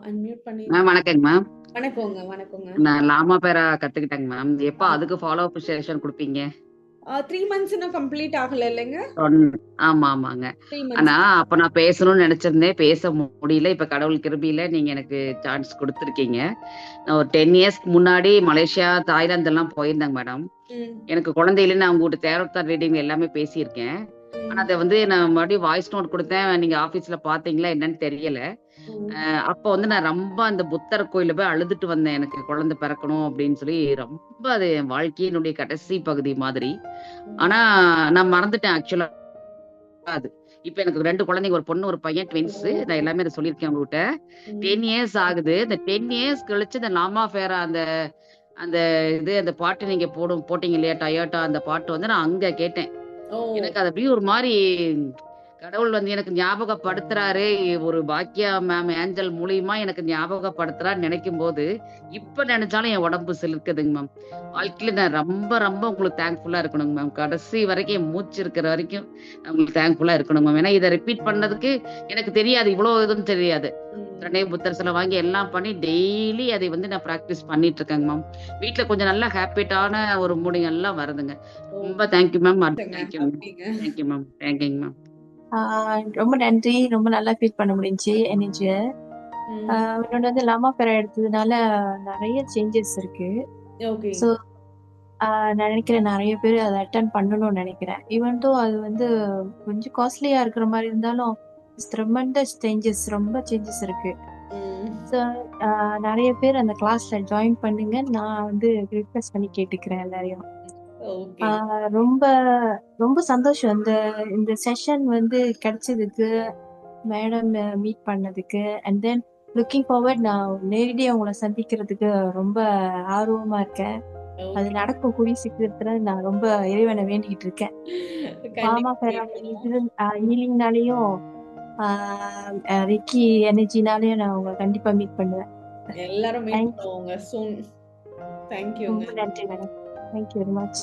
Unmute பண்ணி வணக்கங்க ma'am. வணக்கங்க, வணக்கங்க. நான் லாமா பேரா கத்துக்கிட்டேங்க மேம். எப்ப அதுக்கு ஃபாலோ அப் செஷன் குடுப்பீங்க? 3 மந்த்ஸ் இன்னும் கம்ப்ளீட் ஆகல இல்லைங்க? சொன் ஆமா, ஆமாங்க. 3 ஆனா, மந்த்ஸ். அப்ப நான் பேசணும்னு நெனச்சிருந்தேன். பேச முடியல. இப்ப கடவுள் கிருபையில நீங்க எனக்கு சான்ஸ் குடுத்துருக்கீங்க. நான் ஒரு 10 இயர்ஸ்க்கு முன்னாடி மலேசியா, தாய்லாந்து எல்லாம் போயிருந்தேங்க மேடம். ம், எனக்கு குழந்தை இல்லன்னு நான் உங்ககிட்ட டேரோட் கார்ட் ரீடிங் எல்லாமே பேசியிருக்கேன். ஆனா, ம், அத நான் மறுபடியும் வாய்ஸ் நோட் குடுத்தேன். நீங்க ஆபீஸ்ல பார்த்தீங்களா என்னன்னு தெரியல. ம், அப்ப நான் ரொம்ப அந்த புத்தர் கோயில்ல போய் அழுதுட்டு வந்தேன். எனக்கு குழந்தை பிறக்கணும் அப்படின்னு சொல்லி ரொம்ப அது என் வாழ்க்கையினுடைய கடைசி பகுதி மாதிரி. ஆனா ம். நான் மறந்துட்டேன் ஆக்சுவலா அது. இப்ப எனக்கு 2 குழந்தைங்க, ஒரு பொண்ணு, ஒரு பையன் ட்வின்ஸ். நான் ஓ! எல்லாமே அத சொல்லியிருக்கேன் உங்ககிட்ட. ம். 10 இயர்ஸ் ஆகுது. இந்த 10 இயர்ஸ் கழிச்சு இந்த லாமா ஃபேரா அந்த அந்த அந்த பாட்டு நீங்க போட்டீங்க இல்லையா? டொயோட்டா அந்த பாட்டு நான் அங்க கேட்டேன். ஓ! எனக்கு அது அப்படியே ஒரு மாரி கடவுள் எனக்கு ஞாபகப்படுத்துறாரு. ஒரு பாக்கியா மேம் ஏஞ்சல் மூலியமா எனக்கு ஞாபகப்படுத்துறான்னு நினைக்கும்போது, இப்ப நினைச்சாலும் என் உடம்பு சிலிர்க்குதுங்க மேம். வாழ்க்கையில நான் ரொம்ப ரொம்ப உங்களுக்கு தேங்க்ஃபுல்லா இருக்கணுங்க மேம். கடைசி வரைக்கும் என் மூச்சு இருக்கிற வரைக்கும் நான் உங்களுக்கு தேங்க்ஃபுல்லா இருக்கணுங்க மேம். ஏன்னா இத ரிப்பீட் பண்ணதுக்கு எனக்கு தெரியாது. இவ்வளோ இதுன்னு தெரியாது. ம். உடனே புத்தர் சிலை வாங்கி எல்லாம் பண்ணி டெய்லி அதை நான் பிராக்டிஸ் பண்ணிட்டு இருக்கேங்க மேம். வீட்ல கொஞ்சம் நல்ல ஹேபிட்டான ஒரு மூடிங் எல்லாம் வருதுங்க. ஓ! ரொம்ப தேங்க்யூ மேம். சரிங்க. Thank you ma'am. அப்படிங்க. Thank you ma'am. தேங்க்யூங்க மேம். ரொம்ப நன்றி. ரொம்ப நல்லா ஃபீல் பண்ண முடிஞ்சுச்சு எனர்ஜிய. ம். இன்னொன்னு வந்து லாமா பெரா எடுத்ததுனால நெறைய சேஞ்சஸ் இருக்கு. ஓகே. ஸோ நான் நினைக்கிறேன் நெறைய பேர் அத அட்டெண்ட் பண்ணணும்னு நினைக்கிறேன். ஈவன் தோ அது வந்து கொஞ்சம் காஸ்ட்லியா இருக்கிற மாரி இருந்தாலும், ட்ரெமெண்டஸ் சேஞ்சஸ் ரொம்ப சேஞ்சஸ் இருக்கு. ம். ஸோ நெறைய பேர் அந்த கிளாஸ்ல ஜாயின் பண்ணுங்க. நான் வந்து ரிக்வெஸ்ட் பண்ணி கேட்டுக்கிறேன் எல்லாரையும். ஓகே. ரொம்ப ரொம்ப சந்தோஷம். இந்த இந்த செஷன் வந்து கிடைச்சதுக்கு, மேடம் மீட் பண்ணதுக்கு, அண்ட் தென் லுக்கிங் ஃபார்வர்ட் நான் நேரடியா உங்கள சந்திக்கிறதுக்கு ரொம்ப ஆர்வமா இருக்கேன். அது ஓகே. நடக்கும் கூடிய சீக்கிரத்துல நான் ரொம்ப இறைவனை வேண்டிக்கிட்டு இருக்கேன். மாமா கண்டிப்பா பேரா மீட் பண்ணுவோம். இது ஹீலிங்னாலயும் ரிக்கி எனர்ஜினாலயும் நான் உங்களை கண்டிப்பா மீட் பண்ணுவேன். எல்லாரும் மீட் தேங்க்ஸ். பண்ணுவோங்க சூன். தேங்க் யூங்க. ரொம்ப நன்றி மேடம். Thank you very much.